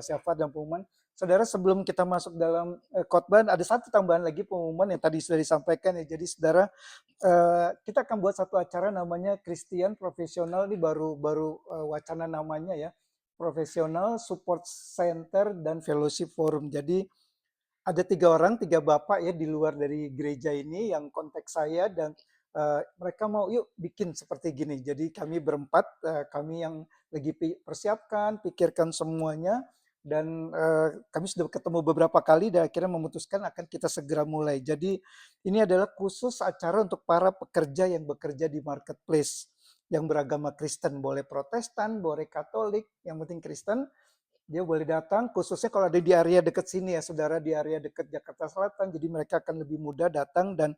Syafaat dan pengumuman. Saudara, sebelum kita masuk dalam khotbah, ada satu tambahan lagi pengumuman yang tadi sudah disampaikan ya. Jadi saudara, kita akan buat satu acara namanya Christian Profesional. Ini baru baru wacana namanya ya. Profesional Support Center dan Fellowship Forum. Jadi ada 3 orang, 3 bapak ya di luar dari gereja ini yang kontak saya dan mereka mau yuk bikin seperti gini. Jadi kami berempat, kami yang lagi persiapkan, pikirkan semuanya dan kami sudah ketemu beberapa kali dan akhirnya memutuskan akan kita segera mulai. Jadi ini adalah khusus acara untuk para pekerja yang bekerja di marketplace yang beragama Kristen, boleh Protestan, boleh Katolik, yang penting Kristen. Dia boleh datang, khususnya kalau ada di area dekat sini ya, saudara, di area dekat Jakarta Selatan, jadi mereka akan lebih mudah datang dan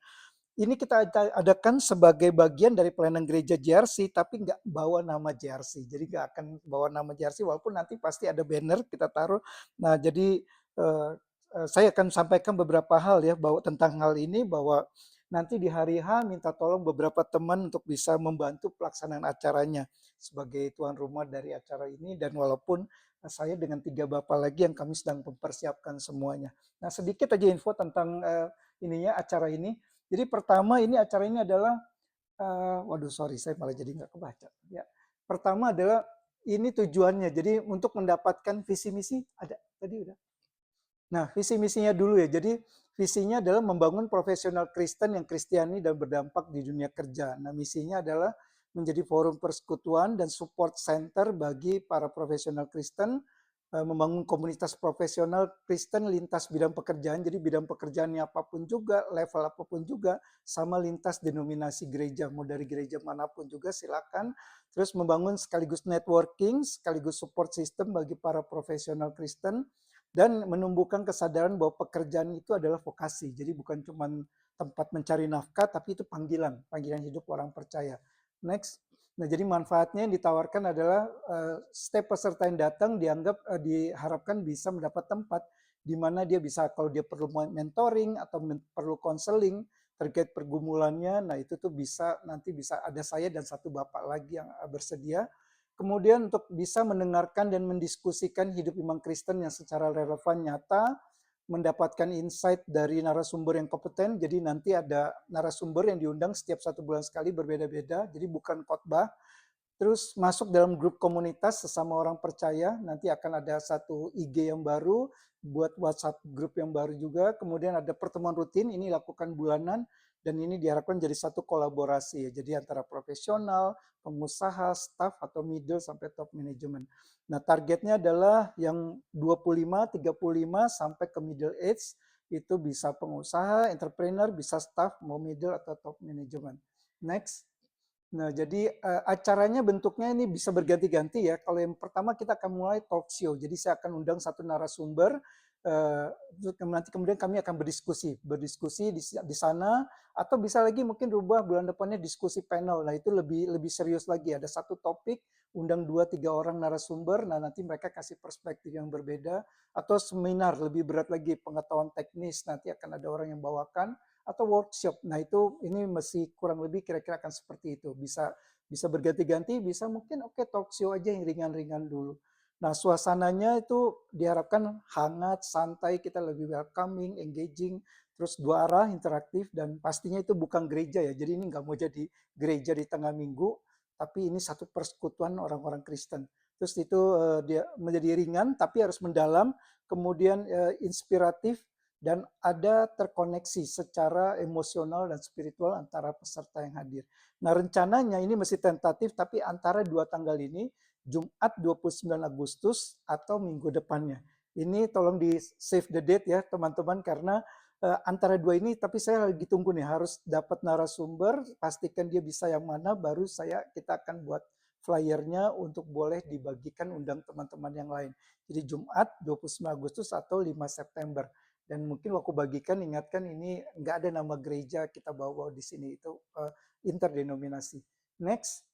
ini kita adakan sebagai bagian dari pelayanan gereja JRC, tapi nggak bawa nama JRC. Jadi nggak akan bawa nama JRC, walaupun nanti pasti ada banner kita taruh. Nah, jadi saya akan sampaikan beberapa hal ya bahwa tentang hal ini, bahwa nanti di hari H minta tolong beberapa teman untuk bisa membantu pelaksanaan acaranya sebagai tuan rumah dari acara ini, dan walaupun saya dengan 3 bapak lagi yang kami sedang mempersiapkan semuanya. Nah, sedikit aja info tentang ininya acara ini. Jadi pertama ini acara ini adalah, waduh sorry saya malah jadi nggak kebaca. Ya, pertama adalah ini tujuannya. Jadi untuk mendapatkan visi misi ada tadi udah. Nah, visi misinya dulu ya. Jadi visinya adalah membangun profesional Kristen yang kristiani dan berdampak di dunia kerja. Nah, misinya adalah menjadi forum persekutuan dan support center bagi para profesional Kristen, membangun komunitas profesional Kristen lintas bidang pekerjaan. Jadi bidang pekerjaannya apapun juga, level apapun juga, sama lintas denominasi gereja, mau dari gereja manapun juga silakan. Terus membangun sekaligus networking, sekaligus support system bagi para profesional Kristen, dan menumbuhkan kesadaran bahwa pekerjaan itu adalah vokasi. Jadi bukan cuma tempat mencari nafkah, tapi itu panggilan, panggilan hidup orang percaya. Next. Nah, jadi manfaatnya yang ditawarkan adalah setiap peserta yang datang diharapkan bisa mendapat tempat di mana dia bisa, kalau dia perlu mentoring atau perlu konseling terkait pergumulannya, nah itu tuh bisa nanti bisa ada saya dan 1 bapak lagi yang bersedia. Kemudian untuk bisa mendengarkan dan mendiskusikan hidup iman Kristen yang secara relevan, nyata, mendapatkan insight dari narasumber yang kompeten. Jadi nanti ada narasumber yang diundang setiap 1 bulan sekali berbeda-beda, jadi bukan khotbah. Terus masuk dalam grup komunitas sesama orang percaya, nanti akan ada satu IG yang baru, buat WhatsApp grup yang baru juga. Kemudian ada pertemuan rutin, ini lakukan bulanan, dan ini diharapkan jadi satu kolaborasi ya. Jadi antara profesional, pengusaha, staff, atau middle sampai top management. Nah, targetnya adalah yang 25, 35 sampai ke middle age, itu bisa pengusaha, entrepreneur, bisa staff, mau middle atau top management. Next. Nah, jadi acaranya bentuknya ini bisa berganti-ganti ya. Kalau yang pertama kita akan mulai talk show. Jadi saya akan undang satu narasumber, nanti kemudian kami akan berdiskusi di sana, atau bisa lagi mungkin rubah bulan depannya diskusi panel. Nah, itu lebih lebih serius lagi. Ada satu topik, undang 2-3 orang narasumber. Nah, nanti mereka kasih perspektif yang berbeda, atau seminar lebih berat lagi, pengetahuan teknis. Nanti akan ada orang yang bawakan, atau workshop. Nah, itu ini masih kurang lebih kira-kira akan seperti itu. Bisa bisa berganti-ganti, bisa mungkin talk show aja yang ringan-ringan dulu. Nah, suasananya itu diharapkan hangat, santai, kita lebih welcoming, engaging, terus 2 arah, interaktif, dan pastinya itu bukan gereja ya. Jadi ini nggak mau jadi gereja di tengah minggu, tapi ini satu persekutuan orang-orang Kristen. Terus itu dia menjadi ringan, tapi harus mendalam, kemudian inspiratif, dan ada terkoneksi secara emosional dan spiritual antara peserta yang hadir. Nah, rencananya ini masih tentatif, tapi antara 2 tanggal ini, Jumat 29 Agustus atau minggu depannya. Ini tolong di save the date ya teman-teman, karena antara 2 ini, tapi saya lagi tunggu nih, harus dapat narasumber, pastikan dia bisa yang mana, baru kita akan buat flyernya untuk boleh dibagikan, undang teman-teman yang lain. Jadi Jumat 29 Agustus atau 5 September. Dan mungkin waktu bagikan ingatkan ini nggak ada nama gereja kita bawa di sini, itu interdenominasi. Next.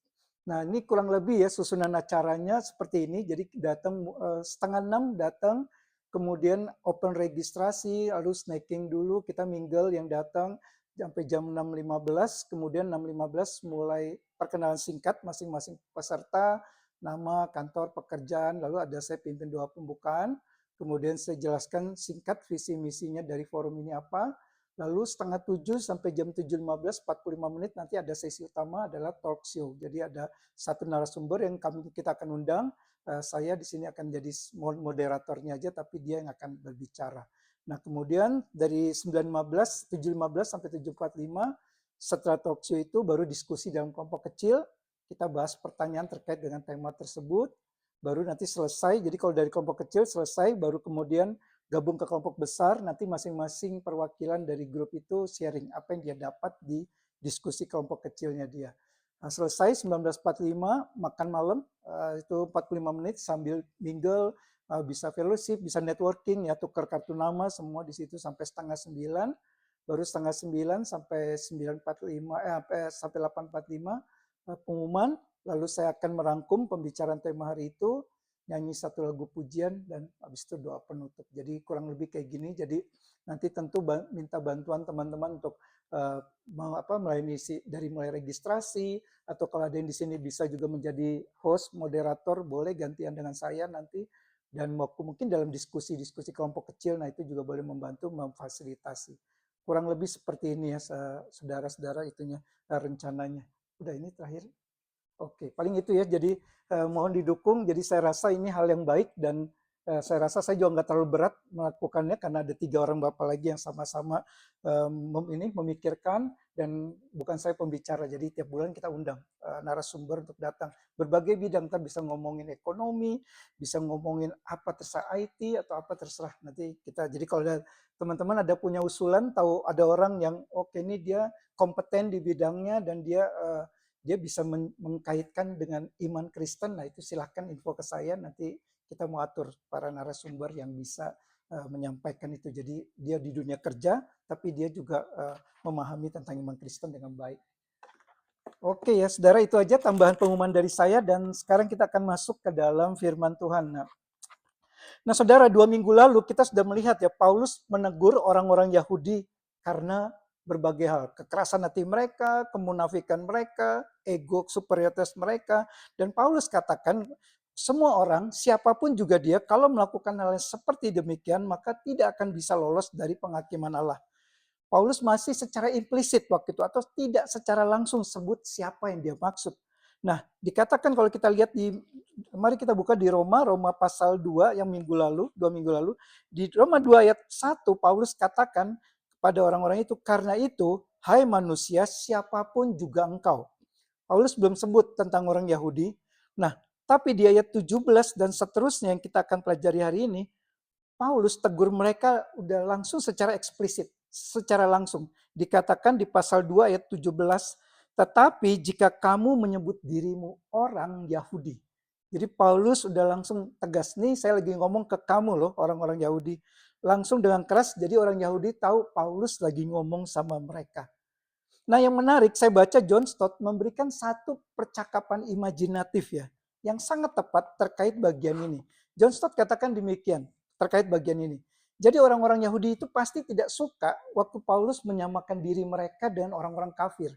Nah, ini kurang lebih ya susunan acaranya seperti ini. Jadi datang 5:30 datang, kemudian open registrasi, lalu snacking dulu, kita mingle yang datang sampai jam 6.15, kemudian 6.15 mulai perkenalan singkat masing-masing peserta, nama, kantor, pekerjaan, lalu ada saya pimpin doa pembukaan, kemudian saya jelaskan singkat visi misinya dari forum ini apa, lalu setengah 7 sampai jam 7.15, 45 menit nanti ada sesi utama adalah talk show. Jadi ada satu narasumber yang kita akan undang, saya di sini akan jadi moderatornya aja, tapi dia yang akan berbicara. Nah kemudian dari 9.15, 7.15 sampai 7.45, setelah talk show itu baru diskusi dalam kelompok kecil, kita bahas pertanyaan terkait dengan tema tersebut, baru nanti selesai. Jadi kalau dari kelompok kecil selesai, baru kemudian gabung ke kelompok besar, nanti masing-masing perwakilan dari grup itu sharing apa yang dia dapat di diskusi kelompok kecilnya dia. Nah, selesai 19.45, makan malam, itu 45 menit sambil mingle, bisa fellowship, bisa networking, ya tukar kartu nama, semua di situ sampai setengah 9, baru setengah 9 sampai 9.45, sampai 8.45, pengumuman, lalu saya akan merangkum pembicaraan tema hari itu, nyanyi satu lagu pujian, dan habis itu doa penutup. Jadi kurang lebih kayak gini. Jadi nanti tentu minta bantuan teman-teman untuk melayani dari mulai registrasi, atau kalau ada yang di sini bisa juga menjadi host, moderator, boleh gantian dengan saya nanti. Dan mungkin dalam diskusi-diskusi kelompok kecil, nah itu juga boleh membantu memfasilitasi. Kurang lebih seperti ini ya, saudara-saudara, itunya rencananya. Udah, ini terakhir. Oke, paling itu ya. Jadi mohon didukung. Jadi saya rasa ini hal yang baik, dan saya rasa saya juga nggak terlalu berat melakukannya karena ada 3 orang bapak lagi yang sama-sama memikirkan, dan bukan saya pembicara. Jadi tiap bulan kita undang narasumber untuk datang berbagai bidang. Kita bisa ngomongin ekonomi, bisa ngomongin apa terserah IT atau apa terserah nanti kita. Jadi kalau ada teman-teman ada punya usulan, tahu ada orang yang oke ini dia kompeten di bidangnya dan dia bisa mengkaitkan dengan iman Kristen, nah itu silahkan info ke saya, nanti kita mau atur para narasumber yang bisa menyampaikan itu. Jadi dia di dunia kerja, tapi dia juga memahami tentang iman Kristen dengan baik. Oke ya, saudara, itu aja tambahan pengumuman dari saya, dan sekarang kita akan masuk ke dalam firman Tuhan. Nah saudara, 2 minggu lalu kita sudah melihat ya, Paulus menegur orang-orang Yahudi karena berbagai hal. Kekerasan hati mereka, kemunafikan mereka, ego superioritas mereka. Dan Paulus katakan, semua orang, siapapun juga dia, kalau melakukan hal yang seperti demikian, maka tidak akan bisa lolos dari penghakiman Allah. Paulus masih secara implisit waktu itu, atau tidak secara langsung sebut siapa yang dia maksud. Nah, dikatakan kalau kita lihat mari kita buka di Roma pasal 2 yang minggu lalu, 2 minggu lalu. Di Roma 2 ayat 1, Paulus katakan kepada orang-orang itu, karena itu, hai manusia, siapapun juga engkau. Paulus belum sebut tentang orang Yahudi. Nah, tapi di ayat 17 dan seterusnya yang kita akan pelajari hari ini, Paulus tegur mereka udah langsung secara eksplisit, secara langsung. Dikatakan di pasal 2 ayat 17, tetapi jika kamu menyebut dirimu orang Yahudi. Jadi Paulus udah langsung tegas, nih saya lagi ngomong ke kamu loh, orang-orang Yahudi. Langsung dengan keras, jadi orang Yahudi tahu Paulus lagi ngomong sama mereka. Nah yang menarik, saya baca John Stott memberikan satu percakapan imajinatif ya, yang sangat tepat terkait bagian ini. John Stott katakan demikian, terkait bagian ini. Jadi orang-orang Yahudi itu pasti tidak suka waktu Paulus menyamakan diri mereka dengan orang-orang kafir.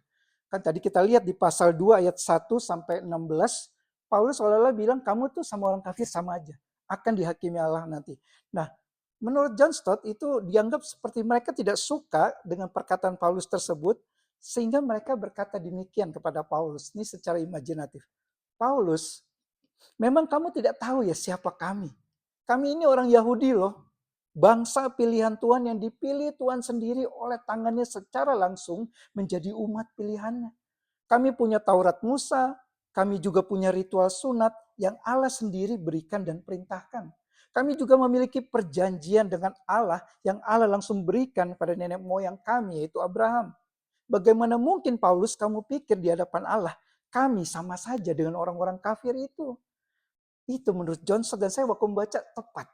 Kan tadi kita lihat di pasal 2 ayat 1 sampai 16, Paulus seolah-olah bilang kamu tuh sama orang kafir sama aja, akan dihakimi Allah nanti. Nah, menurut John Stott itu dianggap seperti mereka tidak suka dengan perkataan Paulus tersebut, sehingga mereka berkata demikian kepada Paulus. Ini secara imajinatif. Paulus, memang kamu tidak tahu ya siapa kami. Kami ini orang Yahudi loh. Bangsa pilihan Tuhan yang dipilih Tuhan sendiri oleh tangannya secara langsung menjadi umat pilihannya. Kami punya Taurat Musa, kami juga punya ritual sunat yang Allah sendiri berikan dan perintahkan. Kami juga memiliki perjanjian dengan Allah yang Allah langsung berikan pada nenek moyang kami, yaitu Abraham. Bagaimana mungkin Paulus kamu pikir di hadapan Allah, kami sama saja dengan orang-orang kafir itu? Itu menurut Johnson, dan saya waktu membaca tepat.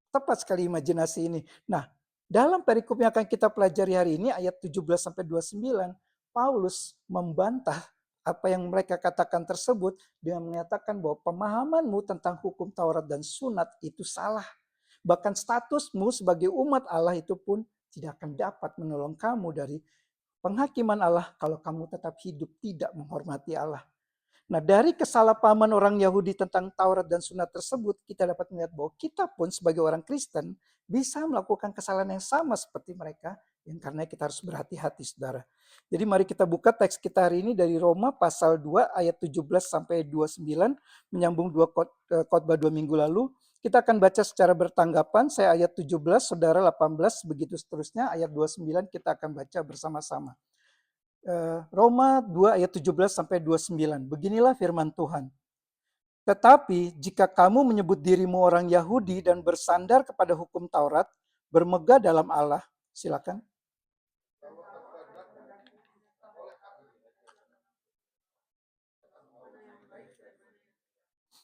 Tepat sekali imajinasi ini. Nah, dalam perikop yang akan kita pelajari hari ini, ayat 17-29, Paulus membantah apa yang mereka katakan tersebut dengan mengatakan bahwa pemahamanmu tentang hukum Taurat dan sunat itu salah. Bahkan statusmu sebagai umat Allah itu pun tidak akan dapat menolong kamu dari penghakiman Allah kalau kamu tetap hidup tidak menghormati Allah. Nah, dari kesalahpahaman orang Yahudi tentang Taurat dan Sunat tersebut, kita dapat melihat bahwa kita pun sebagai orang Kristen bisa melakukan kesalahan yang sama seperti mereka, yang karena kita harus berhati-hati, saudara. Jadi mari kita buka teks kita hari ini dari Roma pasal 2 ayat 17 sampai 29, menyambung khotbah 2 minggu lalu. Kita akan baca secara bertanggapan, saya ayat 17, saudara 18, begitu seterusnya, ayat 29 kita akan baca bersama-sama. Roma 2 ayat 17 sampai 29. Beginilah firman Tuhan. Tetapi jika kamu menyebut dirimu orang Yahudi dan bersandar kepada hukum Taurat, bermegah dalam Allah, silakan.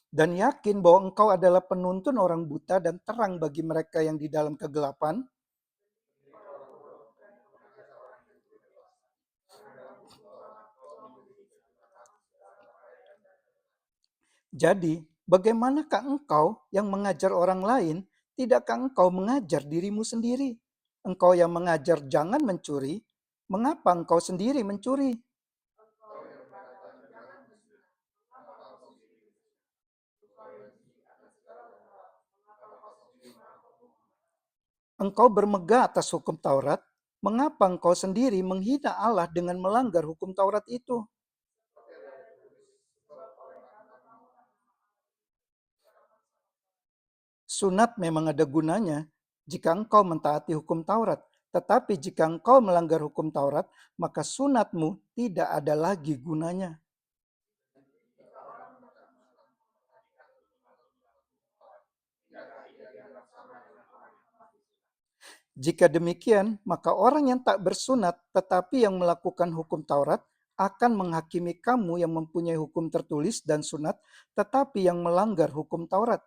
Dan yakin bahwa engkau adalah penuntun orang buta dan terang bagi mereka yang di dalam kegelapan. Jadi, bagaimanakah engkau yang mengajar orang lain, tidakkah engkau mengajar dirimu sendiri? Engkau yang mengajar jangan mencuri, mengapa engkau sendiri mencuri? Engkau bermegah atas hukum Taurat, mengapa engkau sendiri menghina Allah dengan melanggar hukum Taurat itu? Sunat memang ada gunanya jika engkau mentaati hukum Taurat. Tetapi jika engkau melanggar hukum Taurat, maka sunatmu tidak ada lagi gunanya. Jika demikian, maka orang yang tak bersunat tetapi yang melakukan hukum Taurat akan menghakimi kamu yang mempunyai hukum tertulis dan sunat, tetapi yang melanggar hukum Taurat.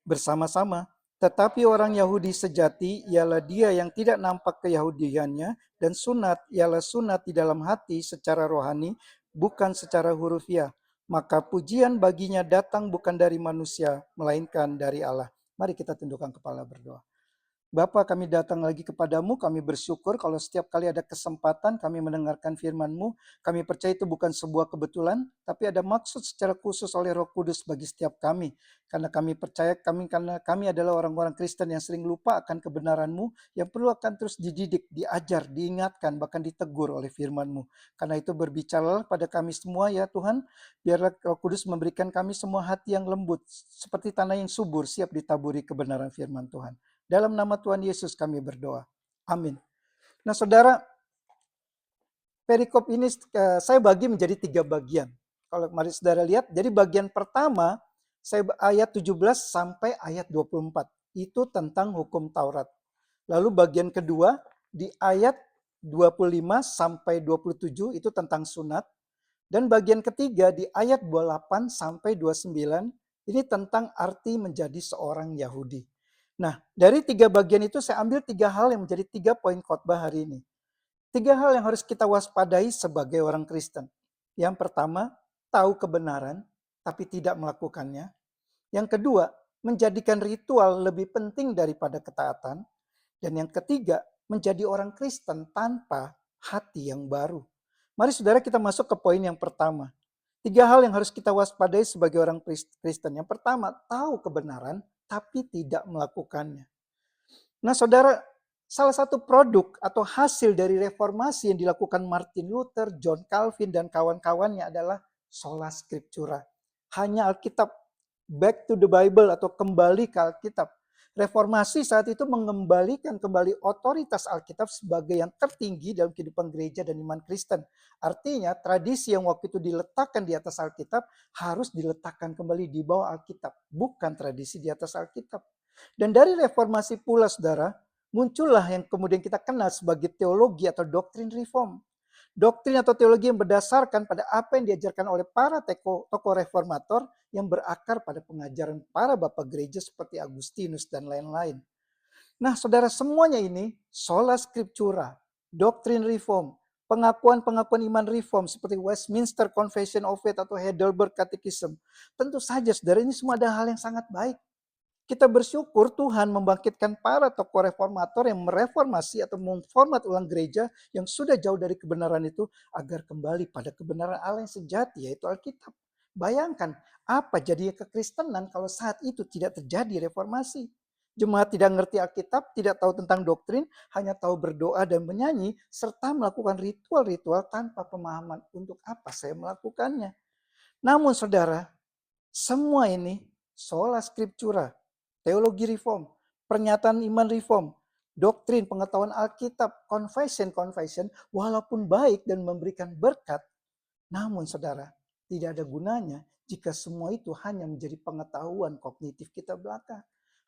Bersama-sama. Tetapi orang Yahudi sejati ialah dia yang tidak nampak keyahudiannya, dan sunat ialah sunat di dalam hati secara rohani, bukan secara hurufiah. Maka pujian baginya datang bukan dari manusia, melainkan dari Allah. Mari kita tundukkan kepala berdoa. Bapa, kami datang lagi kepadamu, kami bersyukur kalau setiap kali ada kesempatan kami mendengarkan firman-Mu, kami percaya itu bukan sebuah kebetulan, tapi ada maksud secara khusus oleh Roh Kudus bagi setiap kami. Karena kami percaya, karena kami adalah orang-orang Kristen yang sering lupa akan kebenaran-Mu, yang perlu akan terus dididik, diajar, diingatkan, bahkan ditegur oleh firman-Mu. Karena itu berbicara pada kami semua ya Tuhan, biarlah Roh Kudus memberikan kami semua hati yang lembut, seperti tanah yang subur, siap ditaburi kebenaran firman Tuhan. Dalam nama Tuhan Yesus kami berdoa. Amin. Nah saudara, perikop ini saya bagi menjadi 3 bagian. Kalau mari saudara lihat, jadi bagian pertama saya ayat 17 sampai ayat 24. Itu tentang hukum Taurat. Lalu bagian kedua di ayat 25 sampai 27 itu tentang sunat. Dan bagian ketiga di ayat 28 sampai 29 ini tentang arti menjadi seorang Yahudi. Nah, dari 3 bagian itu saya ambil 3 hal yang menjadi 3 poin khotbah hari ini. 3 hal yang harus kita waspadai sebagai orang Kristen. Yang pertama, tahu kebenaran tapi tidak melakukannya. Yang kedua, menjadikan ritual lebih penting daripada ketaatan. Dan yang ketiga, menjadi orang Kristen tanpa hati yang baru. Mari saudara kita masuk ke poin yang pertama. 3 hal yang harus kita waspadai sebagai orang Kristen. Yang pertama, tahu kebenaran tapi tidak melakukannya. Nah saudara, salah satu produk atau hasil dari reformasi yang dilakukan Martin Luther, John Calvin, dan kawan-kawannya adalah sola scriptura. Hanya Alkitab, back to the Bible atau kembali ke Alkitab. Reformasi saat itu mengembalikan kembali otoritas Alkitab sebagai yang tertinggi dalam kehidupan gereja dan iman Kristen. Artinya tradisi yang waktu itu diletakkan di atas Alkitab harus diletakkan kembali di bawah Alkitab, bukan tradisi di atas Alkitab. Dan dari reformasi pula saudara, muncullah yang kemudian kita kenal sebagai teologi atau doktrin reform. Doktrin atau teologi yang berdasarkan pada apa yang diajarkan oleh para tokoh reformator yang berakar pada pengajaran para bapak gereja seperti Agustinus dan lain-lain. Nah saudara, semuanya ini sola scriptura, doktrin reform, pengakuan-pengakuan iman reform seperti Westminster Confession of Faith atau Heidelberg Catechism. Tentu saja saudara, ini semua ada hal yang sangat baik. Kita bersyukur Tuhan membangkitkan para tokoh reformator yang mereformasi atau memformat ulang gereja yang sudah jauh dari kebenaran itu agar kembali pada kebenaran Allah yang sejati, yaitu Alkitab. Bayangkan apa jadinya kekristenan kalau saat itu tidak terjadi reformasi. Jemaat tidak ngerti Alkitab, tidak tahu tentang doktrin, hanya tahu berdoa dan menyanyi, serta melakukan ritual-ritual tanpa pemahaman untuk apa saya melakukannya. Namun saudara, semua ini sola scriptura, teologi reform, pernyataan iman reform, doktrin, pengetahuan Alkitab, confession, walaupun baik dan memberikan berkat, namun saudara, tidak ada gunanya jika semua itu hanya menjadi pengetahuan kognitif kita belaka.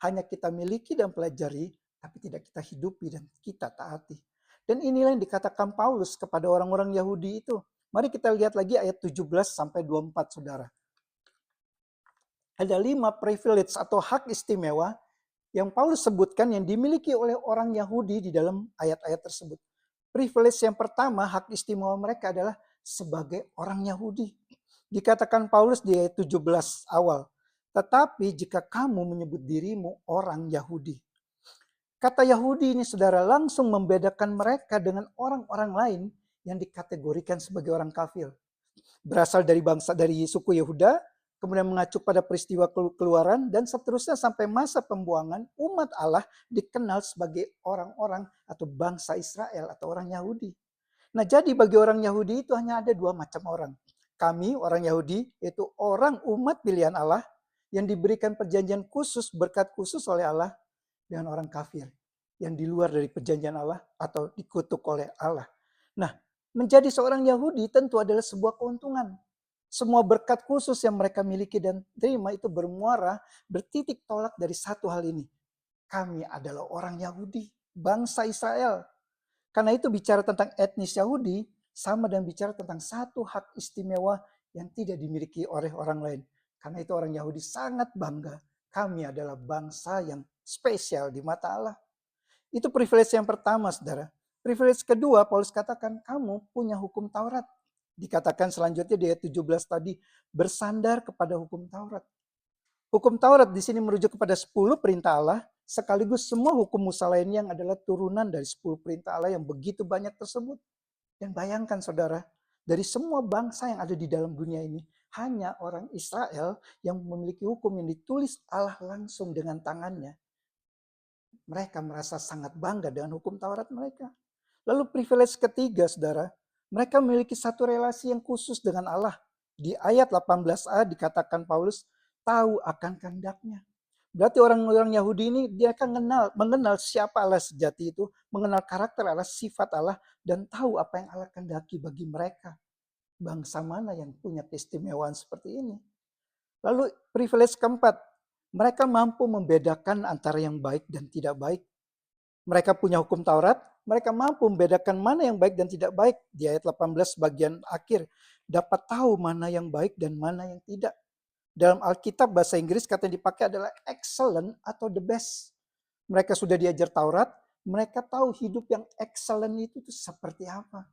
Hanya kita miliki dan pelajari, tapi tidak kita hidupi dan kita taati. Dan inilah yang dikatakan Paulus kepada orang-orang Yahudi itu. Mari kita lihat lagi ayat 17 sampai 24 saudara. Ada 5 privilege atau hak istimewa yang Paulus sebutkan yang dimiliki oleh orang Yahudi di dalam ayat-ayat tersebut. Privilege yang pertama, hak istimewa mereka adalah sebagai orang Yahudi. Dikatakan Paulus di ayat 17 awal, tetapi jika kamu menyebut dirimu orang Yahudi. Kata Yahudi ini saudara langsung membedakan mereka dengan orang-orang lain yang dikategorikan sebagai orang kafir. Berasal dari bangsa dari suku Yehuda, kemudian mengacu pada peristiwa keluaran, dan seterusnya sampai masa pembuangan, umat Allah dikenal sebagai orang-orang atau bangsa Israel atau orang Yahudi. Nah jadi bagi orang Yahudi itu hanya ada 2 macam orang. Kami orang Yahudi yaitu orang umat pilihan Allah yang diberikan perjanjian khusus, berkat khusus oleh Allah, dengan orang kafir yang di luar dari perjanjian Allah atau dikutuk oleh Allah. Nah, menjadi seorang Yahudi tentu adalah sebuah keuntungan. Semua berkat khusus yang mereka miliki dan terima itu bermuara, bertitik tolak dari satu hal ini. Kami adalah orang Yahudi, bangsa Israel. Karena itu bicara tentang etnis Yahudi sama dengan bicara tentang satu hak istimewa yang tidak dimiliki oleh orang lain. Karena itu orang Yahudi sangat bangga. Kami adalah bangsa yang spesial di mata Allah. Itu privilege yang pertama, saudara. Privilege kedua, Paulus katakan, kamu punya hukum Taurat. Dikatakan selanjutnya di ayat 17 tadi, bersandar kepada hukum Taurat. Hukum Taurat di sini merujuk kepada 10 perintah Allah, sekaligus semua hukum Musa lainnya yang adalah turunan dari 10 perintah Allah yang begitu banyak tersebut. Dan bayangkan saudara, dari semua bangsa yang ada di dalam dunia ini, hanya orang Israel yang memiliki hukum yang ditulis Allah langsung dengan tangannya. Mereka merasa sangat bangga dengan hukum Taurat mereka. Lalu privilege ketiga, saudara, mereka memiliki satu relasi yang khusus dengan Allah. Di ayat 18a dikatakan Paulus, tahu akan kehendaknya. Berarti orang-orang Yahudi ini dia akan mengenal siapa Allah sejati itu, mengenal karakter Allah, sifat Allah, dan tahu apa yang Allah kehendaki bagi mereka. Bangsa mana yang punya keistimewaan seperti ini? Lalu privilege keempat, mereka mampu membedakan antara yang baik dan tidak baik. Mereka punya hukum Taurat, mereka mampu membedakan mana yang baik dan tidak baik. Di ayat 18 bagian akhir, dapat tahu mana yang baik dan mana yang tidak. Dalam Alkitab bahasa Inggris kata yang dipakai adalah excellent atau the best. Mereka sudah diajar Taurat, mereka tahu hidup yang excellent itu seperti apa.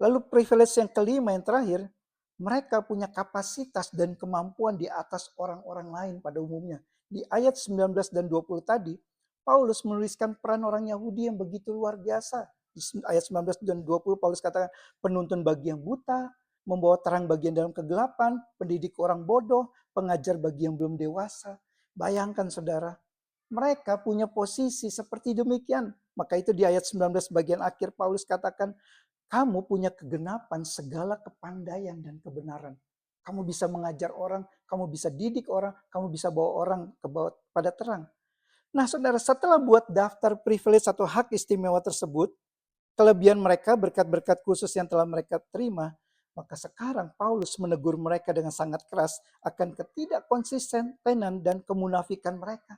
Lalu privilege yang kelima yang terakhir, mereka punya kapasitas dan kemampuan di atas orang-orang lain pada umumnya. Di ayat 19 dan 20 tadi, Paulus menuliskan peran orang Yahudi yang begitu luar biasa. Di ayat 19 dan 20 Paulus katakan penuntun bagi yang buta, membawa terang bagi yang dalam kegelapan, pendidik orang bodoh, pengajar bagi yang belum dewasa. Bayangkan saudara, mereka punya posisi seperti demikian. Maka itu di ayat 19 bagian akhir Paulus katakan, kamu punya kegenapan segala kepandaian dan kebenaran. Kamu bisa mengajar orang, kamu bisa didik orang, kamu bisa bawa orang pada terang. Nah saudara, setelah buat daftar privilege atau hak istimewa tersebut, kelebihan mereka, berkat-berkat khusus yang telah mereka terima, maka sekarang Paulus menegur mereka dengan sangat keras akan ketidakkonsistenan dan kemunafikan mereka.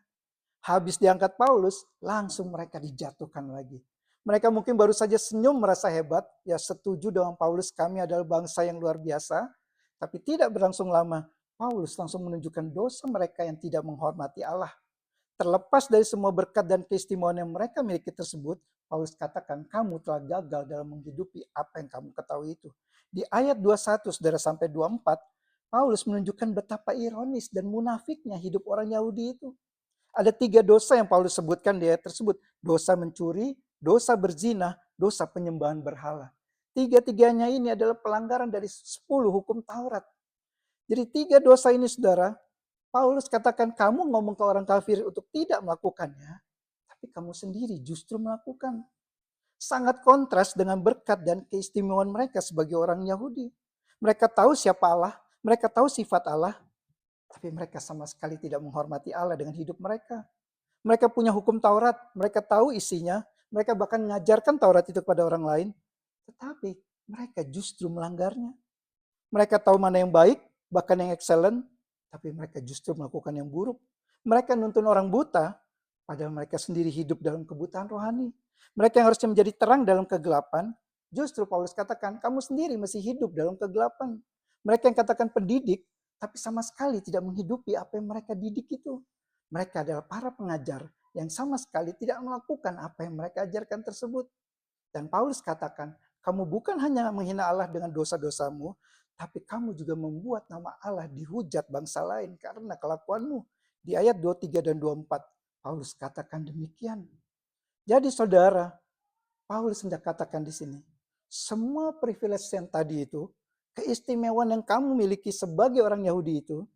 Habis diangkat Paulus, langsung mereka dijatuhkan lagi. Mereka mungkin baru saja senyum merasa hebat, ya setuju dengan Paulus, kami adalah bangsa yang luar biasa, tapi tidak berlangsung lama. Paulus langsung menunjukkan dosa mereka yang tidak menghormati Allah. Terlepas dari semua berkat dan keistimewaan yang mereka miliki tersebut, Paulus katakan, kamu telah gagal dalam menghidupi apa yang kamu ketahui itu. Di ayat 21 saudara sampai 24, Paulus menunjukkan betapa ironis dan munafiknya hidup orang Yahudi itu. Ada 3 dosa yang Paulus sebutkan di ayat tersebut. Dosa mencuri, dosa berzina, dosa penyembahan berhala. Tiga-tiganya ini adalah pelanggaran dari 10 hukum Taurat. Jadi 3 dosa ini saudara, Paulus katakan kamu ngomong ke orang kafir untuk tidak melakukannya, tapi kamu sendiri justru melakukan. Sangat kontras dengan berkat dan keistimewaan mereka sebagai orang Yahudi. Mereka tahu siapa Allah, mereka tahu sifat Allah, tapi mereka sama sekali tidak menghormati Allah dengan hidup mereka. Mereka punya hukum Taurat, mereka tahu isinya, mereka bahkan mengajarkan Taurat itu kepada orang lain, tetapi mereka justru melanggarnya. Mereka tahu mana yang baik, bahkan yang excellent, tapi mereka justru melakukan yang buruk. Mereka nuntun orang buta, padahal mereka sendiri hidup dalam kebutaan rohani. Mereka yang harusnya menjadi terang dalam kegelapan, justru Paulus katakan, kamu sendiri masih hidup dalam kegelapan. Mereka yang katakan pendidik, tapi sama sekali tidak menghidupi apa yang mereka didik itu. Mereka adalah para pengajar yang sama sekali tidak melakukan apa yang mereka ajarkan tersebut. Dan Paulus katakan, kamu bukan hanya menghina Allah dengan dosa-dosamu, tapi kamu juga membuat nama Allah dihujat bangsa lain karena kelakuanmu. Di ayat 23 dan 24, Paulus katakan demikian. Jadi saudara, Paulus hendak katakan di sini, semua privilege yang tadi itu, keistimewaan yang kamu miliki sebagai orang Yahudi itu,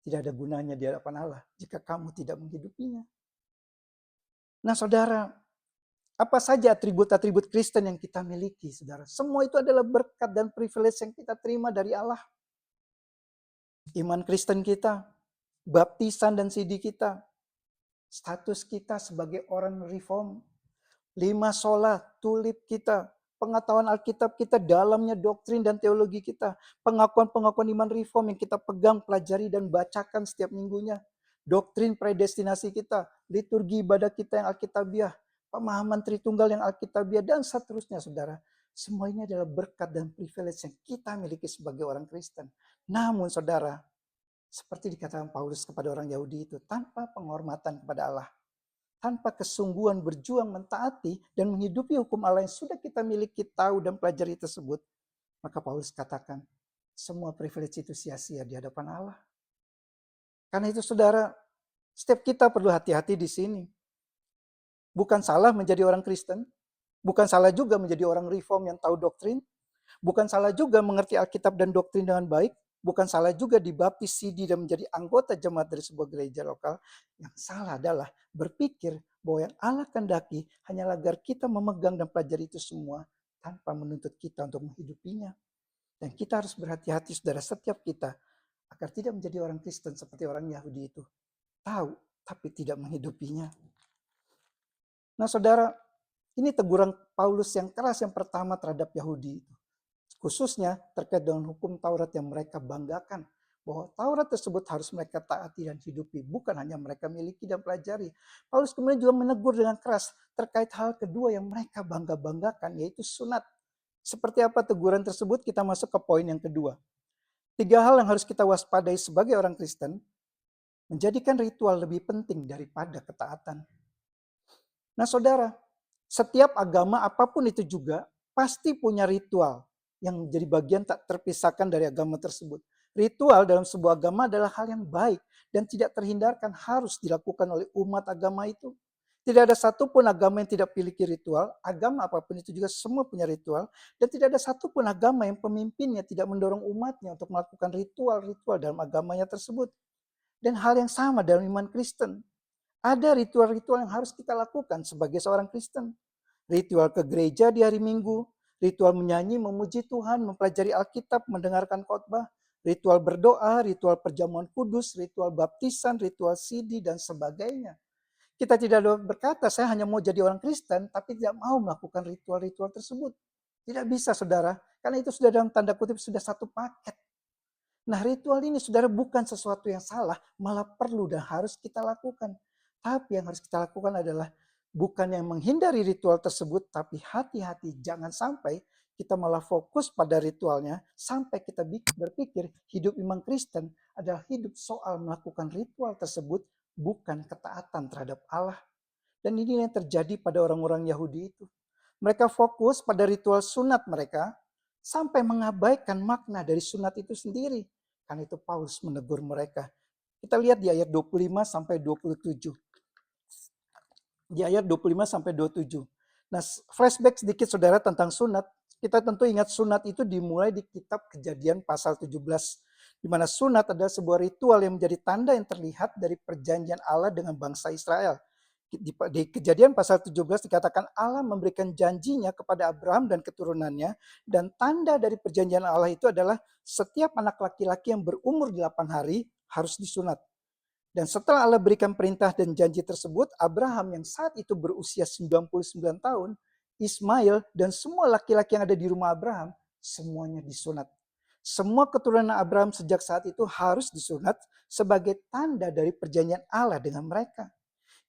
tidak ada gunanya di hadapan Allah jika kamu tidak menghidupinya. Nah saudara, apa saja atribut-atribut Kristen yang kita miliki, saudara? Semua itu adalah berkat dan privilege yang kita terima dari Allah. Iman Kristen kita, baptisan dan sidi kita, status kita sebagai orang reform, 5 sola, tulip kita, pengetahuan Alkitab kita, dalamnya doktrin dan teologi kita, pengakuan-pengakuan iman reform yang kita pegang, pelajari dan bacakan setiap minggunya, doktrin predestinasi kita, liturgi ibadah kita yang Alkitabiah, pemahaman Tritunggal yang Alkitabiah, dan seterusnya saudara. Semua ini adalah berkat dan privilege yang kita miliki sebagai orang Kristen. Namun saudara, seperti dikatakan Paulus kepada orang Yahudi itu, tanpa penghormatan kepada Allah, tanpa kesungguhan berjuang mentaati dan menghidupi hukum Allah yang sudah kita miliki, tahu dan pelajari tersebut, maka Paulus katakan, semua privilege itu sia-sia di hadapan Allah. Karena itu saudara, setiap kita perlu hati-hati di sini. Bukan salah menjadi orang Kristen, bukan salah juga menjadi orang reform yang tahu doktrin, bukan salah juga mengerti Alkitab dan doktrin dengan baik, bukan salah juga dibaptis, sidi, dan menjadi anggota jemaat dari sebuah gereja lokal. Yang salah adalah berpikir bahwa yang Allah kehendaki hanyalah agar kita memegang dan pelajari itu semua tanpa menuntut kita untuk menghidupinya. Dan kita harus berhati-hati saudara, setiap kita, agar tidak menjadi orang Kristen seperti orang Yahudi itu. Tahu, tapi tidak menghidupinya. Nah saudara, ini teguran Paulus yang keras yang pertama terhadap Yahudi itu. Khususnya terkait dengan hukum Taurat yang mereka banggakan. Bahwa Taurat tersebut harus mereka taati dan hidupi. Bukan hanya mereka miliki dan pelajari. Paulus kemudian juga menegur dengan keras terkait hal kedua yang mereka bangga-banggakan, yaitu sunat. Seperti apa teguran tersebut? Kita masuk ke poin yang kedua. 3 hal yang harus kita waspadai sebagai orang Kristen, menjadikan ritual lebih penting daripada ketaatan. Nah saudara, setiap agama apapun itu juga pasti punya ritual yang menjadi bagian tak terpisahkan dari agama tersebut. Ritual dalam sebuah agama adalah hal yang baik dan tidak terhindarkan harus dilakukan oleh umat agama itu. Tidak ada satupun agama yang tidak memiliki ritual, agama apapun itu juga semua punya ritual, dan tidak ada satupun agama yang pemimpinnya tidak mendorong umatnya untuk melakukan ritual-ritual dalam agamanya tersebut. Dan hal yang sama dalam iman Kristen. Ada ritual-ritual yang harus kita lakukan sebagai seorang Kristen. Ritual ke gereja di hari Minggu, ritual menyanyi, memuji Tuhan, mempelajari Alkitab, mendengarkan khotbah, ritual berdoa, ritual perjamuan kudus, ritual baptisan, ritual sidi, dan sebagainya. Kita tidak berkata, saya hanya mau jadi orang Kristen, tapi tidak mau melakukan ritual-ritual tersebut. Tidak bisa, saudara. Karena itu sudah dalam tanda kutip, sudah satu paket. Nah, ritual ini, saudara, bukan sesuatu yang salah, malah perlu dan harus kita lakukan. Tapi yang harus kita lakukan adalah bukan yang menghindari ritual tersebut, tapi hati-hati jangan sampai kita malah fokus pada ritualnya, sampai kita berpikir hidup iman Kristen adalah hidup soal melakukan ritual tersebut, bukan ketaatan terhadap Allah. Dan ini yang terjadi pada orang-orang Yahudi itu. Mereka fokus pada ritual sunat mereka, sampai mengabaikan makna dari sunat itu sendiri. Karena itu Paulus menegur mereka. Kita lihat di ayat 25 sampai 27. di ayat 25 sampai 27. Nah, flashback sedikit saudara tentang sunat. Kita tentu ingat sunat itu dimulai di kitab Kejadian pasal 17. Di mana sunat adalah sebuah ritual yang menjadi tanda yang terlihat dari perjanjian Allah dengan bangsa Israel. Di Kejadian pasal 17 dikatakan Allah memberikan janjinya kepada Abraham dan keturunannya, dan tanda dari perjanjian Allah itu adalah setiap anak laki-laki yang berumur 8 hari harus disunat. Dan setelah Allah berikan perintah dan janji tersebut, Abraham yang saat itu berusia 99 tahun, Ismail dan semua laki-laki yang ada di rumah Abraham, semuanya disunat. Semua keturunan Abraham sejak saat itu harus disunat sebagai tanda dari perjanjian Allah dengan mereka.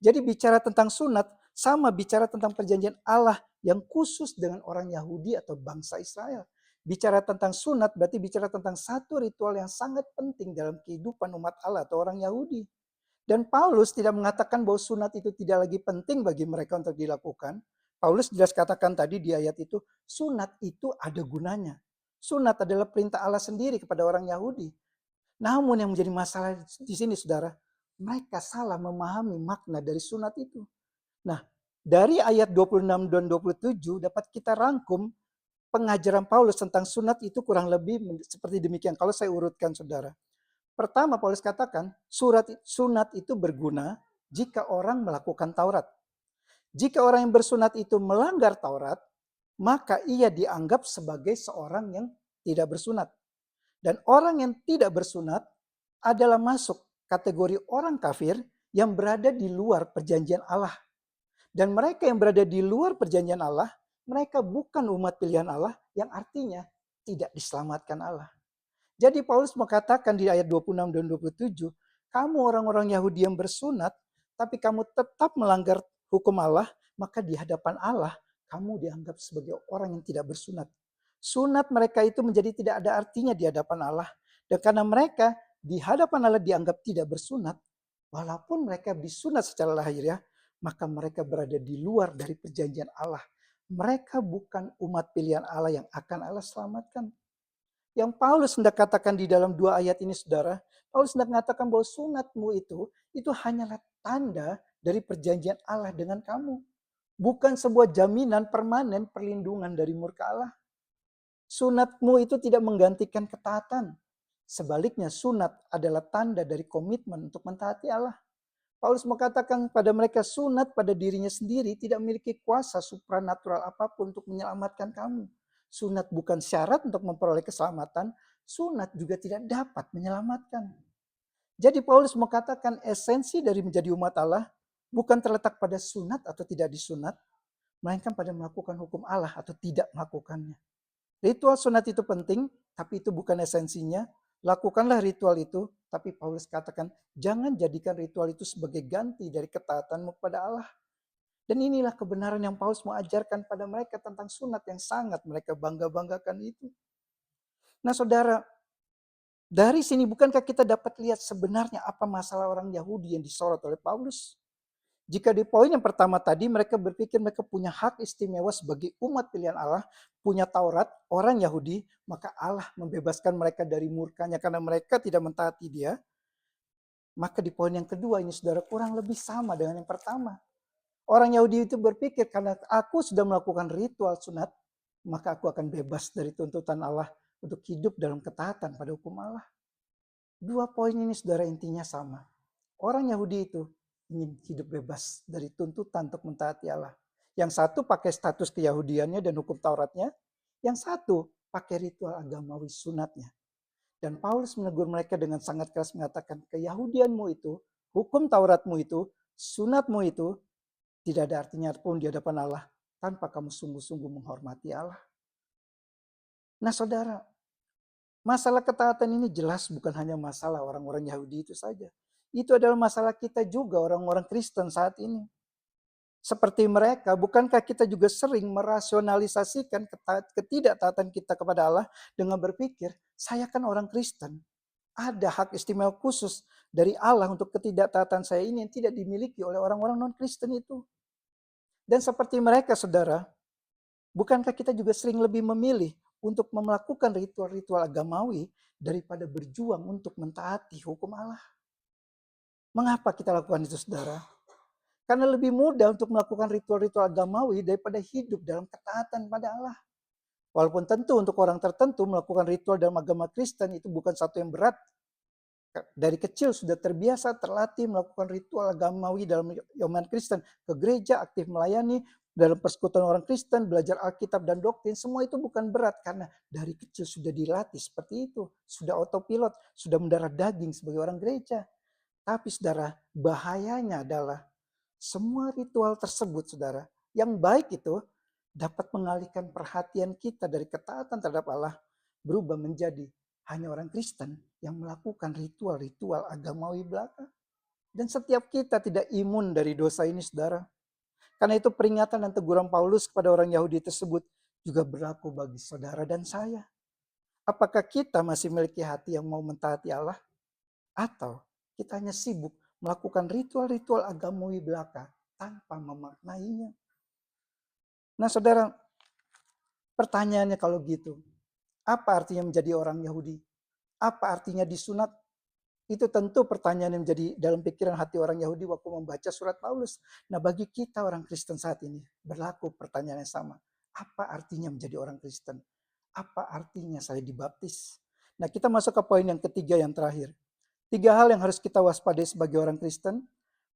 Jadi bicara tentang sunat, sama bicara tentang perjanjian Allah yang khusus dengan orang Yahudi atau bangsa Israel. Bicara tentang sunat berarti bicara tentang satu ritual yang sangat penting dalam kehidupan umat Allah atau orang Yahudi. Dan Paulus tidak mengatakan bahwa sunat itu tidak lagi penting bagi mereka untuk dilakukan. Paulus jelas katakan tadi di ayat itu, sunat itu ada gunanya. Sunat adalah perintah Allah sendiri kepada orang Yahudi. Namun yang menjadi masalah di sini saudara, mereka salah memahami makna dari sunat itu. Nah, dari ayat 26 dan 27 dapat kita rangkum pengajaran Paulus tentang sunat itu kurang lebih seperti demikian. Kalau saya urutkan saudara. Pertama Paulus katakan, sunat itu berguna jika orang melakukan Taurat. Jika orang yang bersunat itu melanggar Taurat, maka ia dianggap sebagai seorang yang tidak bersunat. Dan orang yang tidak bersunat adalah masuk kategori orang kafir yang berada di luar perjanjian Allah. Dan mereka yang berada di luar perjanjian Allah, mereka bukan umat pilihan Allah yang artinya tidak diselamatkan Allah. Jadi Paulus mengatakan di ayat 26 dan 27, kamu orang-orang Yahudi yang bersunat, tapi kamu tetap melanggar hukum Allah, maka di hadapan Allah kamu dianggap sebagai orang yang tidak bersunat. Sunat mereka itu menjadi tidak ada artinya di hadapan Allah. Dan karena mereka di hadapan Allah dianggap tidak bersunat, walaupun mereka disunat secara lahiriah, maka mereka berada di luar dari perjanjian Allah. Mereka bukan umat pilihan Allah yang akan Allah selamatkan. Yang Paulus hendak katakan di dalam dua ayat ini saudara, Paulus hendak mengatakan bahwa sunatmu itu hanyalah tanda dari perjanjian Allah dengan kamu. Bukan sebuah jaminan permanen perlindungan dari murka Allah. Sunatmu itu tidak menggantikan ketaatan. Sebaliknya sunat adalah tanda dari komitmen untuk mentaati Allah. Paulus mengatakan pada mereka sunat pada dirinya sendiri tidak memiliki kuasa supranatural apapun untuk menyelamatkan kamu. Sunat bukan syarat untuk memperoleh keselamatan, sunat juga tidak dapat menyelamatkan. Jadi Paulus mengatakan esensi dari menjadi umat Allah bukan terletak pada sunat atau tidak disunat, melainkan pada melakukan hukum Allah atau tidak melakukannya. Ritual sunat itu penting, tapi itu bukan esensinya. Lakukanlah ritual itu, tapi Paulus katakan, jangan jadikan ritual itu sebagai ganti dari ketaatanmu kepada Allah. Dan inilah kebenaran yang Paulus mau ajarkan pada mereka tentang sunat yang sangat mereka bangga-banggakan itu. Nah saudara, dari sini bukankah kita dapat lihat sebenarnya apa masalah orang Yahudi yang disorot oleh Paulus? Jika di poin yang pertama tadi mereka berpikir mereka punya hak istimewa sebagai umat pilihan Allah, punya Taurat, orang Yahudi, maka Allah membebaskan mereka dari murkanya karena mereka tidak mentaati dia. Maka di poin yang kedua ini saudara kurang lebih sama dengan yang pertama. Orang Yahudi itu berpikir karena aku sudah melakukan ritual sunat, maka aku akan bebas dari tuntutan Allah untuk hidup dalam ketaatan pada hukum Allah. Dua poin ini saudara intinya sama. Orang Yahudi itu ingin hidup bebas dari tuntutan untuk mentaati Allah. Yang satu pakai status keyahudiannya dan hukum Tauratnya, yang satu pakai ritual agamawi sunatnya. Dan Paulus menegur mereka dengan sangat keras mengatakan, keyahudianmu itu, hukum Tauratmu itu, sunatmu itu, tidak ada artinya pun di hadapan Allah tanpa kamu sungguh-sungguh menghormati Allah. Nah saudara, masalah ketaatan ini jelas bukan hanya masalah orang-orang Yahudi itu saja. Itu adalah masalah kita juga orang-orang Kristen saat ini. Seperti mereka, bukankah kita juga sering merasionalisasikan ketidaktaatan kita kepada Allah dengan berpikir, saya kan orang Kristen. Ada hak istimewa khusus dari Allah untuk ketidaktaatan saya ini yang tidak dimiliki oleh orang-orang non-Kristen itu. Dan seperti mereka saudara, bukankah kita juga sering lebih memilih untuk melakukan ritual-ritual agamawi daripada berjuang untuk mentaati hukum Allah? Mengapa kita lakukan itu saudara? Karena lebih mudah untuk melakukan ritual-ritual agamawi daripada hidup dalam ketaatan pada Allah. Walaupun tentu untuk orang tertentu melakukan ritual dalam agama Kristen itu bukan satu yang berat. Dari kecil sudah terbiasa terlatih melakukan ritual agamawi dalam iman Kristen. Ke gereja, aktif melayani, dalam persekutuan orang Kristen, belajar Alkitab dan doktrin, semua itu bukan berat karena dari kecil sudah dilatih seperti itu. Sudah autopilot, sudah mendarah daging sebagai orang gereja. Tapi saudara, bahayanya adalah semua ritual tersebut saudara, yang baik itu dapat mengalihkan perhatian kita dari ketaatan terhadap Allah berubah menjadi hanya orang Kristen yang melakukan ritual-ritual agamawi belaka. Dan setiap kita tidak imun dari dosa ini saudara. Karena itu peringatan dan teguran Paulus kepada orang Yahudi tersebut juga berlaku bagi saudara dan saya. Apakah kita masih memiliki hati yang mau mentaati Allah? Atau kita hanya sibuk melakukan ritual-ritual agamawi belaka tanpa memaknainya? Nah saudara, pertanyaannya kalau gitu, apa artinya menjadi orang Yahudi? Apa artinya disunat? Itu tentu pertanyaan yang menjadi dalam pikiran hati orang Yahudi waktu membaca surat Paulus. Nah bagi kita orang Kristen saat ini berlaku pertanyaan yang sama. Apa artinya menjadi orang Kristen? Apa artinya saya dibaptis? Nah kita masuk ke poin yang ketiga yang terakhir. 3 hal yang harus kita waspadai sebagai orang Kristen.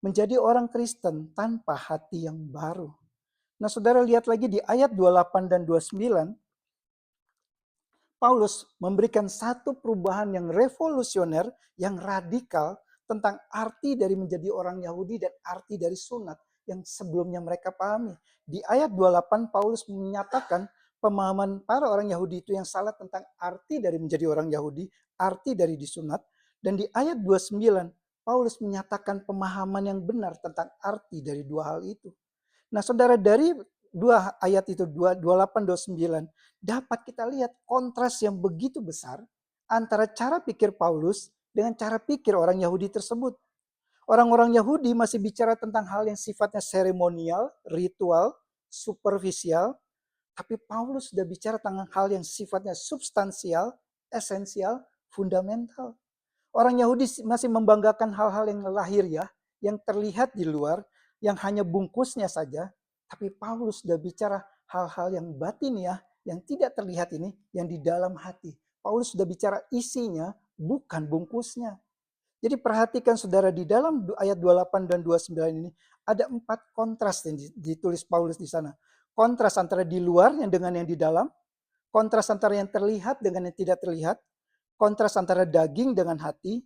Menjadi orang Kristen tanpa hati yang baru. Nah saudara lihat lagi di ayat 28 dan 29. Paulus memberikan satu perubahan yang revolusioner, yang radikal tentang arti dari menjadi orang Yahudi dan arti dari sunat yang sebelumnya mereka pahami. Di ayat 28 Paulus menyatakan pemahaman para orang Yahudi itu yang salah tentang arti dari menjadi orang Yahudi, arti dari disunat. Dan di ayat 29 Paulus menyatakan pemahaman yang benar tentang arti dari dua hal itu. Nah saudara, dari dua ayat itu, 28, 29, dapat kita lihat kontras yang begitu besar antara cara pikir Paulus dengan cara pikir orang Yahudi tersebut. Orang-orang Yahudi masih bicara tentang hal yang sifatnya seremonial, ritual, superficial, tapi Paulus sudah bicara tentang hal yang sifatnya substansial, esensial, fundamental. Orang Yahudi masih membanggakan hal-hal yang lahiriah, yang terlihat di luar, yang hanya bungkusnya saja. Tapi Paulus sudah bicara hal-hal yang batiniah, yang tidak terlihat ini, yang di dalam hati. Paulus sudah bicara isinya, bukan bungkusnya. Jadi perhatikan saudara, di dalam ayat 28 dan 29 ini, ada 4 kontras yang ditulis Paulus di sana. Kontras antara di luar dengan yang di dalam, kontras antara yang terlihat dengan yang tidak terlihat, kontras antara daging dengan hati,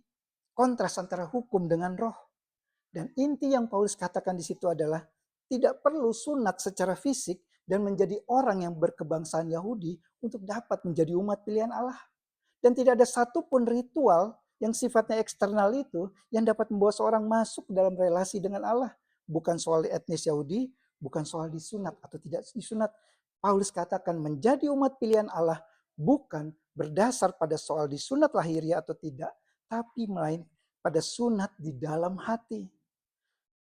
kontras antara hukum dengan roh. Dan inti yang Paulus katakan di situ adalah tidak perlu sunat secara fisik dan menjadi orang yang berkebangsaan Yahudi untuk dapat menjadi umat pilihan Allah. Dan tidak ada satupun ritual yang sifatnya eksternal itu yang dapat membawa seorang masuk dalam relasi dengan Allah. Bukan soal etnis Yahudi, bukan soal disunat atau tidak disunat. Paulus katakan menjadi umat pilihan Allah bukan berdasar pada soal disunat lahiriah atau tidak, tapi melainkan pada sunat di dalam hati.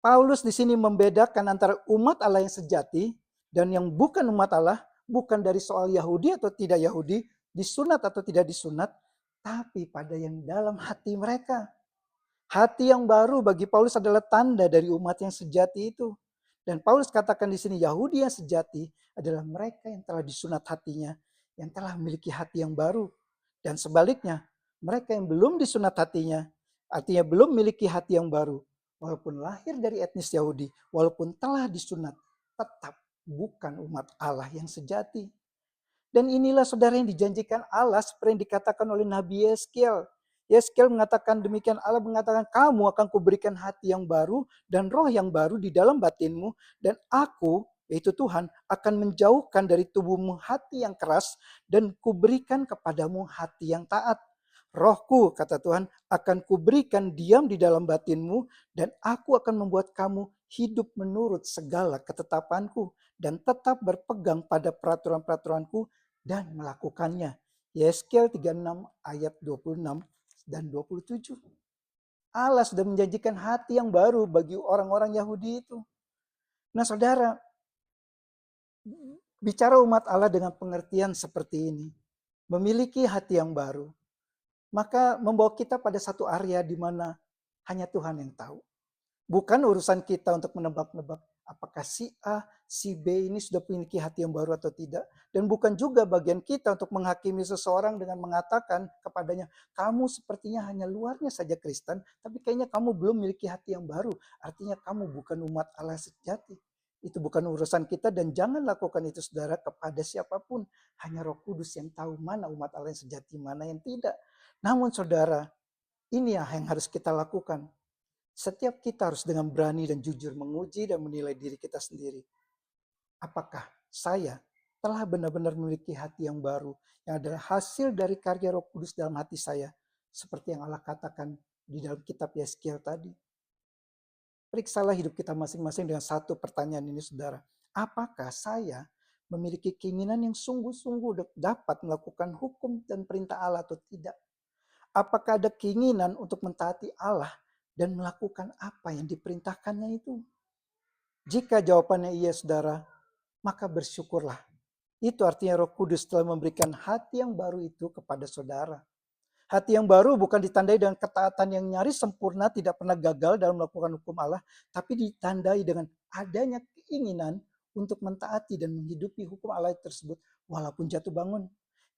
Paulus di sini membedakan antara umat Allah yang sejati dan yang bukan umat Allah, bukan dari soal Yahudi atau tidak Yahudi, disunat atau tidak disunat, tapi pada yang dalam hati mereka. Hati yang baru bagi Paulus adalah tanda dari umat yang sejati itu. Dan Paulus katakan di sini Yahudi yang sejati adalah mereka yang telah disunat hatinya, yang telah memiliki hati yang baru. Dan sebaliknya, mereka yang belum disunat hatinya, artinya belum memiliki hati yang baru, walaupun lahir dari etnis Yahudi, walaupun telah disunat, tetap bukan umat Allah yang sejati. Dan inilah saudara yang dijanjikan Allah seperti yang dikatakan oleh Nabi Yeskiel. Yeskiel mengatakan demikian, Allah mengatakan kamu akan kuberikan hati yang baru dan roh yang baru di dalam batinmu. Dan aku, yaitu Tuhan, akan menjauhkan dari tubuhmu hati yang keras dan kuberikan kepadamu hati yang taat. Rohku, kata Tuhan, akan kuberikan diam di dalam batinmu dan aku akan membuat kamu hidup menurut segala ketetapanku dan tetap berpegang pada peraturan-peraturanku dan melakukannya. Yeskiel 36 ayat 26 dan 27. Allah sudah menjanjikan hati yang baru bagi orang-orang Yahudi itu. Nah saudara, bicara umat Allah dengan pengertian seperti ini, memiliki hati yang baru, maka membawa kita pada satu area di mana hanya Tuhan yang tahu. Bukan urusan kita untuk menebak-nebak apakah si A, si B ini sudah memiliki hati yang baru atau tidak. Dan bukan juga bagian kita untuk menghakimi seseorang dengan mengatakan kepadanya, kamu sepertinya hanya luarnya saja Kristen, tapi kayaknya kamu belum memiliki hati yang baru. Artinya kamu bukan umat Allah sejati. Itu bukan urusan kita dan jangan lakukan itu saudara kepada siapapun. Hanya Roh Kudus yang tahu mana umat Allah yang sejati, mana yang tidak. Namun saudara, ini yang harus kita lakukan. Setiap kita harus dengan berani dan jujur menguji dan menilai diri kita sendiri. Apakah saya telah benar-benar memiliki hati yang baru, yang adalah hasil dari karya Roh Kudus dalam hati saya, seperti yang Allah katakan di dalam kitab Yeskiel tadi. Periksalah hidup kita masing-masing dengan satu pertanyaan ini, saudara. Apakah saya memiliki keinginan yang sungguh-sungguh dapat melakukan hukum dan perintah Allah atau tidak? Apakah ada keinginan untuk mentaati Allah dan melakukan apa yang diperintahkannya itu? Jika jawabannya iya, saudara, maka bersyukurlah. Itu artinya Roh Kudus telah memberikan hati yang baru itu kepada saudara. Hati yang baru bukan ditandai dengan ketaatan yang nyaris sempurna, tidak pernah gagal dalam melakukan hukum Allah, tapi ditandai dengan adanya keinginan untuk mentaati dan menghidupi hukum Allah tersebut walaupun jatuh bangun.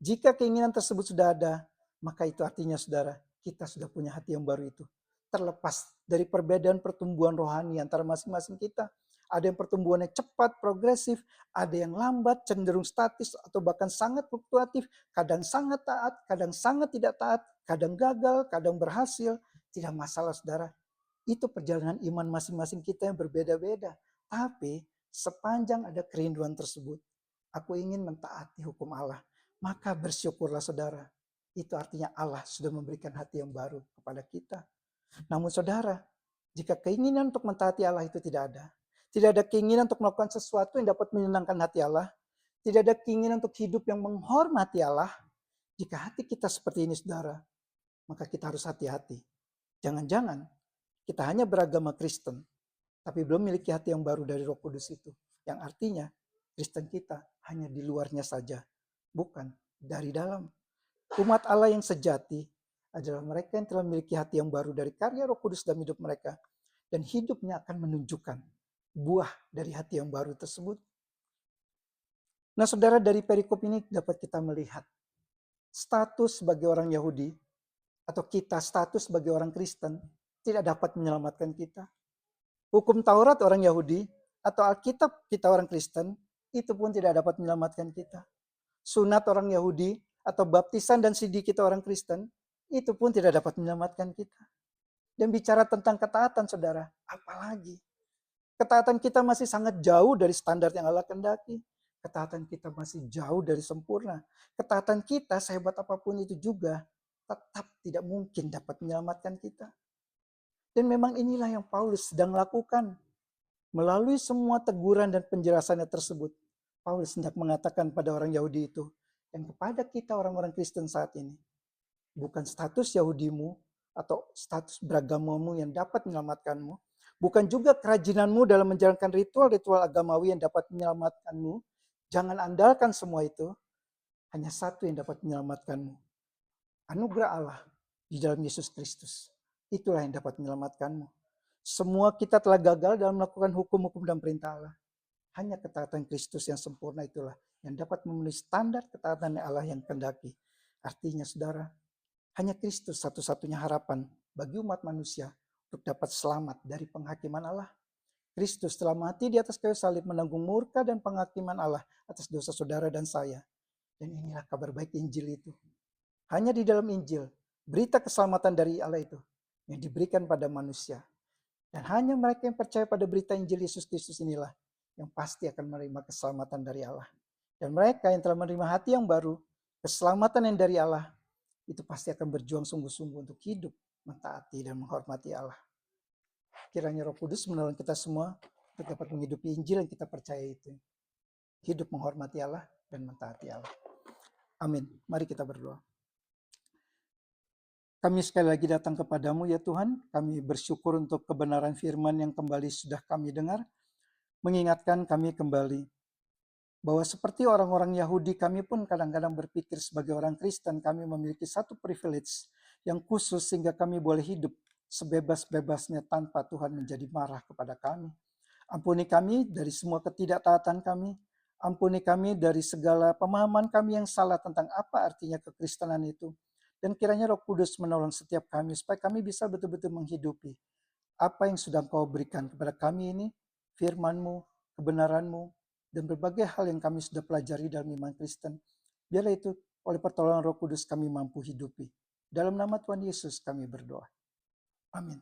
Jika keinginan tersebut sudah ada, maka itu artinya saudara, kita sudah punya hati yang baru itu. Terlepas dari perbedaan pertumbuhan rohani antara masing-masing kita. Ada yang pertumbuhannya cepat, progresif, ada yang lambat, cenderung statis, atau bahkan sangat fluktuatif. Kadang sangat taat, kadang sangat tidak taat, kadang gagal, kadang berhasil. Tidak masalah saudara. Itu perjalanan iman masing-masing kita yang berbeda-beda. Tapi sepanjang ada kerinduan tersebut, aku ingin mentaati hukum Allah. Maka bersyukurlah saudara. Itu artinya Allah sudah memberikan hati yang baru kepada kita. Namun saudara, jika keinginan untuk mentaati Allah itu tidak ada keinginan untuk melakukan sesuatu yang dapat menyenangkan hati Allah, tidak ada keinginan untuk hidup yang menghormati Allah, jika hati kita seperti ini saudara, maka kita harus hati-hati. Jangan-jangan kita hanya beragama Kristen, tapi belum memiliki hati yang baru dari Roh Kudus itu. Yang artinya Kristen kita hanya di luarnya saja, bukan dari dalam. Umat Allah yang sejati adalah mereka yang telah memiliki hati yang baru dari karya Roh Kudus dalam hidup mereka. Dan hidupnya akan menunjukkan buah dari hati yang baru tersebut. Nah saudara, dari perikop ini dapat kita melihat status sebagai orang Yahudi atau kita status sebagai orang Kristen tidak dapat menyelamatkan kita. Hukum Taurat orang Yahudi atau Alkitab kita orang Kristen itu pun tidak dapat menyelamatkan kita. Sunat orang Yahudi atau baptisan dan sidi kita orang Kristen itu pun tidak dapat menyelamatkan kita. Dan bicara tentang ketaatan saudara, apalagi ketaatan kita masih sangat jauh dari standar yang Allah kehendaki. Ketaatan kita masih jauh dari sempurna. Ketaatan kita sehebat apapun itu juga tetap tidak mungkin dapat menyelamatkan kita. Dan memang inilah yang Paulus sedang lakukan. Melalui semua teguran dan penjelasannya tersebut, Paulus hendak mengatakan pada orang Yahudi itu, dan kepada kita orang-orang Kristen saat ini, bukan status Yahudimu atau status beragamamu yang dapat menyelamatkanmu, bukan juga kerajinanmu dalam menjalankan ritual-ritual agamawi yang dapat menyelamatkanmu. Jangan andalkan semua itu, hanya satu yang dapat menyelamatkanmu. Anugerah Allah di dalam Yesus Kristus. Itulah yang dapat menyelamatkanmu. Semua kita telah gagal dalam melakukan hukum-hukum dan perintah Allah. Hanya ketaatan Kristus yang sempurna itulah yang dapat memenuhi standar ketaatan Allah yang kehendaki. Artinya saudara, hanya Kristus satu-satunya harapan bagi umat manusia untuk dapat selamat dari penghakiman Allah. Kristus telah mati di atas kayu salib menanggung murka dan penghakiman Allah atas dosa saudara dan saya. Dan inilah kabar baik Injil itu. Hanya di dalam Injil, berita keselamatan dari Allah itu yang diberikan pada manusia. Dan hanya mereka yang percaya pada berita Injil Yesus Kristus inilah yang pasti akan menerima keselamatan dari Allah. Dan mereka yang telah menerima hati yang baru, keselamatan yang dari Allah, itu pasti akan berjuang sungguh-sungguh untuk hidup, mentaati dan menghormati Allah. Kiranya Roh Kudus menolong kita semua untuk dapat menghidupi Injil yang kita percaya itu. Hidup menghormati Allah dan mentaati Allah. Amin. Mari kita berdoa. Kami sekali lagi datang kepadamu ya Tuhan. Kami bersyukur untuk kebenaran firman yang kembali sudah kami dengar. Mengingatkan kami kembali bahwa seperti orang-orang Yahudi, kami pun kadang-kadang berpikir sebagai orang Kristen, kami memiliki satu privilege yang khusus sehingga kami boleh hidup sebebas-bebasnya tanpa Tuhan menjadi marah kepada kami. Ampuni kami dari semua ketidaktaatan kami. Ampuni kami dari segala pemahaman kami yang salah tentang apa artinya kekristenan itu. Dan kiranya Roh Kudus menolong setiap kami supaya kami bisa betul-betul menghidupi apa yang sudah Kau berikan kepada kami ini, firman-Mu, kebenaran-Mu, dan berbagai hal yang kami sudah pelajari dalam iman Kristen. Biarlah itu oleh pertolongan Roh Kudus kami mampu hidupi. Dalam nama Tuhan Yesus kami berdoa. Amin.